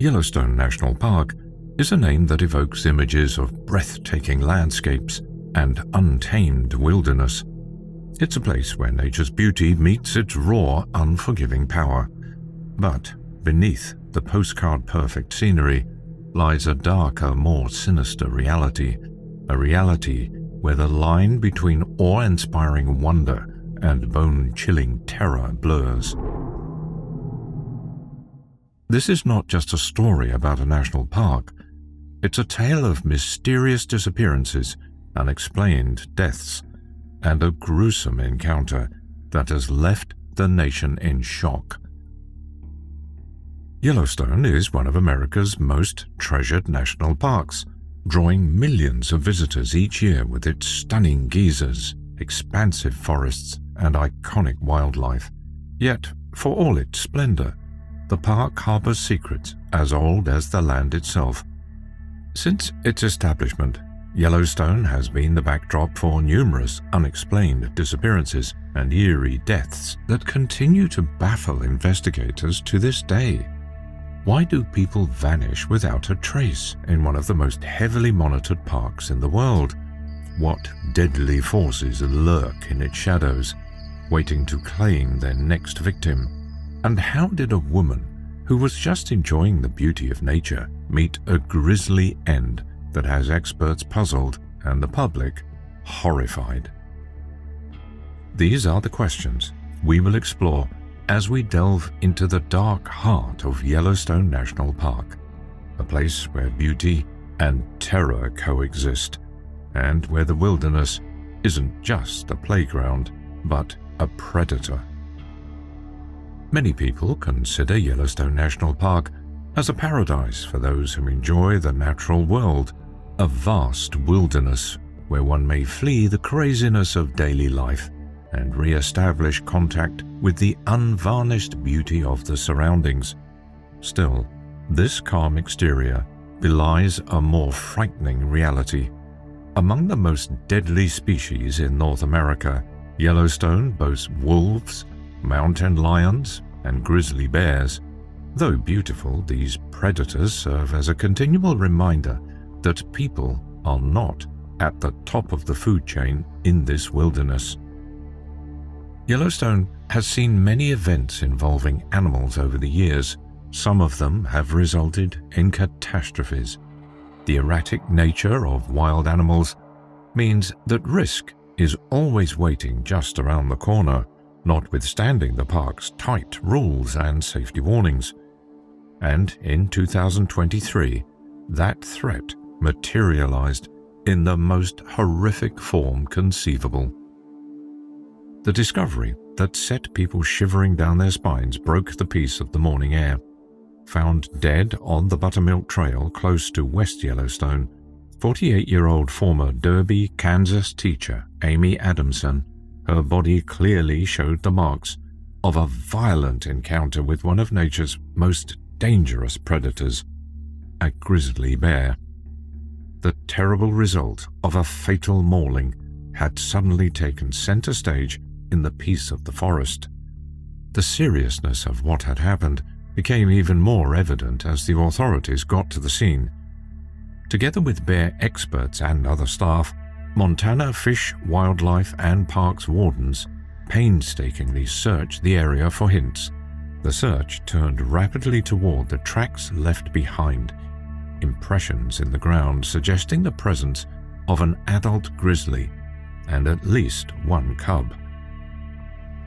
Yellowstone National Park is a name that evokes images of breathtaking landscapes and untamed wilderness. It's a place where nature's beauty meets its raw, unforgiving power. But beneath the postcard-perfect scenery lies a darker, more sinister reality, a reality where the line between awe-inspiring wonder and bone-chilling terror blurs. This is not just a story about a national park. It's a tale of mysterious disappearances, unexplained deaths, and a gruesome encounter that has left the nation in shock. Yellowstone is one of America's most treasured national parks, drawing millions of visitors each year with its stunning geysers, expansive forests, and iconic wildlife. Yet, for all its splendor, the park harbors secrets as old as the land itself. Since its establishment, Yellowstone has been the backdrop for numerous unexplained disappearances and eerie deaths that continue to baffle investigators to this day. Why do people vanish without a trace in one of the most heavily monitored parks in the world? What deadly forces lurk in its shadows, waiting to claim their next victim? And how did a woman who was just enjoying the beauty of nature meet a grisly end that has experts puzzled and the public horrified? These are the questions we will explore as we delve into the dark heart of Yellowstone National Park, a place where beauty and terror coexist, and where the wilderness isn't just a playground, but a predator. Many people consider Yellowstone National Park as a paradise for those who enjoy the natural world, a vast wilderness where one may flee the craziness of daily life and re-establish contact with the unvarnished beauty of the surroundings. Still, this calm exterior belies a more frightening reality. Among the most deadly species in North America, Yellowstone boasts wolves, mountain lions, and grizzly bears. Though beautiful, these predators serve as a continual reminder that people are not at the top of the food chain in this wilderness. Yellowstone has seen many events involving animals over the years. Some of them have resulted in catastrophes. The erratic nature of wild animals means that risk is always waiting just around the corner, notwithstanding the park's tight rules and safety warnings. And in 2023, that threat materialized in the most horrific form conceivable. The discovery that set people shivering down their spines broke the peace of the morning air. Found dead on the Buttermilk Trail close to West Yellowstone, 48-year-old former Derby, Kansas teacher Amy Adamson. Her body clearly showed the marks of a violent encounter with one of nature's most dangerous predators, a grizzly bear. The terrible result of a fatal mauling had suddenly taken center stage in the peace of the forest. The seriousness of what had happened became even more evident as the authorities got to the scene. Together with bear experts and other staff, Montana Fish, Wildlife and Parks wardens painstakingly searched the area for hints. The search turned rapidly toward the tracks left behind, impressions in the ground suggesting the presence of an adult grizzly and at least one cub.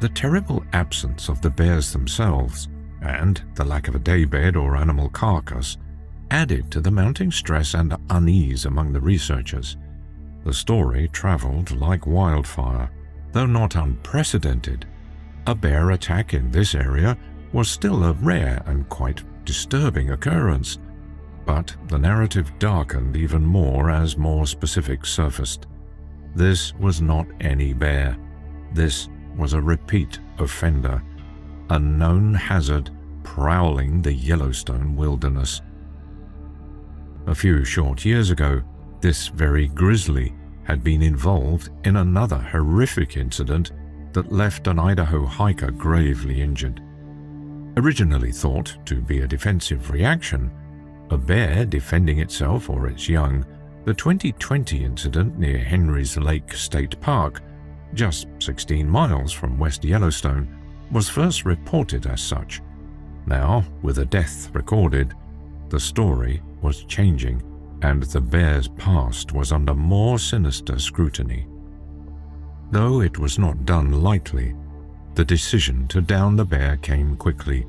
The terrible absence of the bears themselves and the lack of a daybed or animal carcass added to the mounting stress and unease among the researchers. The story traveled like wildfire. Though not unprecedented, a bear attack in this area was still a rare and quite disturbing occurrence. But the narrative darkened even more as more specifics surfaced. This was not any bear. This was a repeat offender, a known hazard prowling the Yellowstone wilderness. A few short years ago, this very grizzly had been involved in another horrific incident that left an Idaho hiker gravely injured. Originally thought to be a defensive reaction, a bear defending itself or its young, the 2020 incident near Henry's Lake State Park, just 16 miles from West Yellowstone, was first reported as such. Now, with a death recorded, the story was changing, and the bear's past was under more sinister scrutiny. Though it was not done lightly, the decision to down the bear came quickly.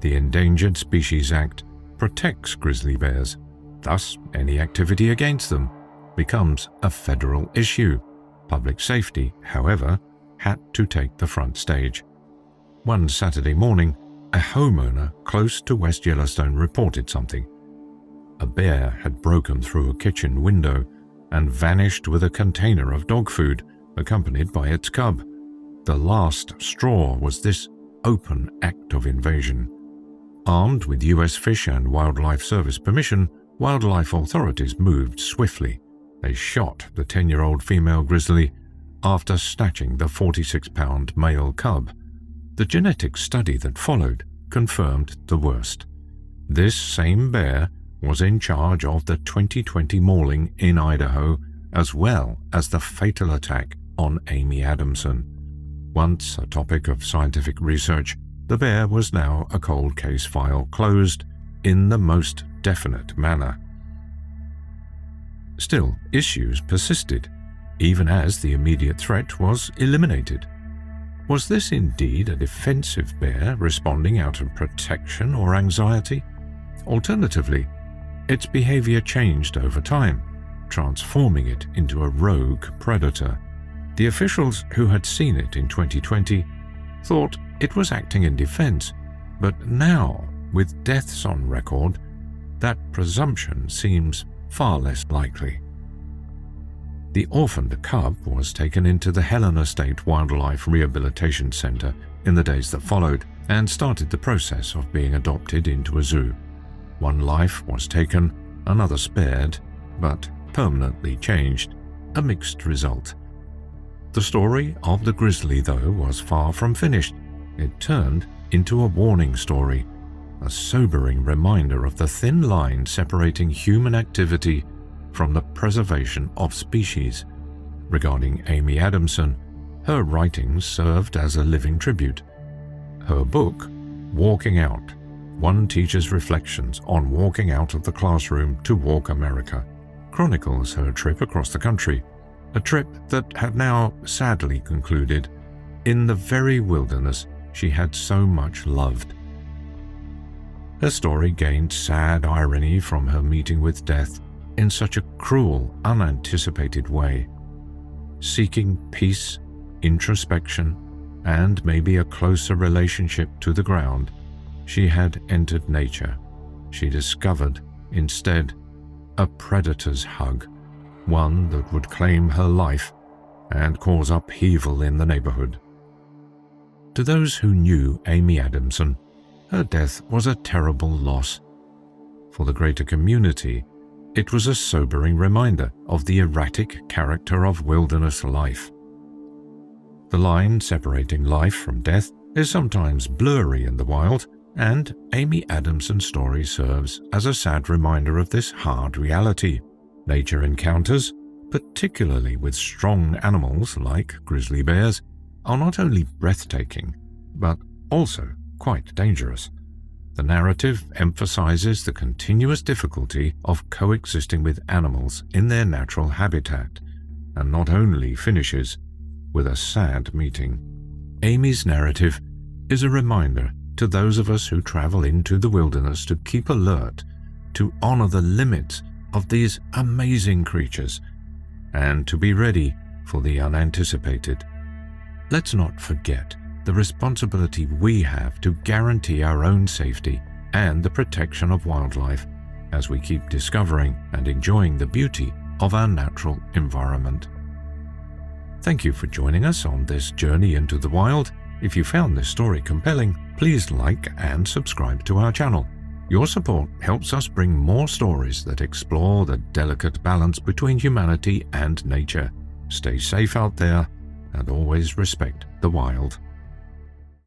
The Endangered Species Act protects grizzly bears. Thus, any activity against them becomes a federal issue. Public safety, however, had to take the front stage. One Saturday morning, a homeowner close to West Yellowstone reported something. A bear had broken through a kitchen window and vanished with a container of dog food, accompanied by its cub. The last straw was this open act of invasion. Armed with U.S. Fish and Wildlife Service permission, wildlife authorities moved swiftly. They shot the 10-year-old female grizzly after snatching the 46-pound male cub. The genetic study that followed confirmed the worst. This same bear was in charge of the 2020 mauling in Idaho, as well as the fatal attack on Amy Adamson. Once a topic of scientific research, the bear was now a cold case file closed in the most definite manner. Still, issues persisted, even as the immediate threat was eliminated. Was this indeed a defensive bear responding out of protection or anxiety? Alternatively, its behavior changed over time, transforming it into a rogue predator. The officials who had seen it in 2020 thought it was acting in defense, but now, with deaths on record, that presumption seems far less likely. The orphaned cub was taken into the Helena State Wildlife Rehabilitation Center in the days that followed and started the process of being adopted into a zoo. One life was taken, another spared, but permanently changed, a mixed result. The story of the grizzly, though, was far from finished. It turned into a warning story, a sobering reminder of the thin line separating human activity from the preservation of species. Regarding Amy Adamson, her writings served as a living tribute. Her book, Walking Out, One Teacher's Reflections on Walking Out of the Classroom to Walk America, chronicles her trip across the country, a trip that had now sadly concluded in the very wilderness she had so much loved. Her story gained sad irony from her meeting with death in such a cruel, unanticipated way. Seeking peace, introspection, and maybe a closer relationship to the ground, she had entered nature. She discovered, instead, a predator's hug, one that would claim her life and cause upheaval in the neighborhood. To those who knew Amy Adamson, her death was a terrible loss. For the greater community, it was a sobering reminder of the erratic character of wilderness life. The line separating life from death is sometimes blurry in the wild, and Amy Adamson's story serves as a sad reminder of this hard reality. Nature encounters, particularly with strong animals like grizzly bears, are not only breathtaking, but also quite dangerous. The narrative emphasizes the continuous difficulty of coexisting with animals in their natural habitat, and not only finishes with a sad meeting. Amy's narrative is a reminder to those of us who travel into the wilderness to keep alert, to honor the limits of these amazing creatures, and to be ready for the unanticipated. Let's not forget the responsibility we have to guarantee our own safety and the protection of wildlife as we keep discovering and enjoying the beauty of our natural environment. Thank you for joining us on this journey into the wild. If you found this story compelling, please like and subscribe to our channel. Your support helps us bring more stories that explore the delicate balance between humanity and nature. Stay safe out there and always respect the wild.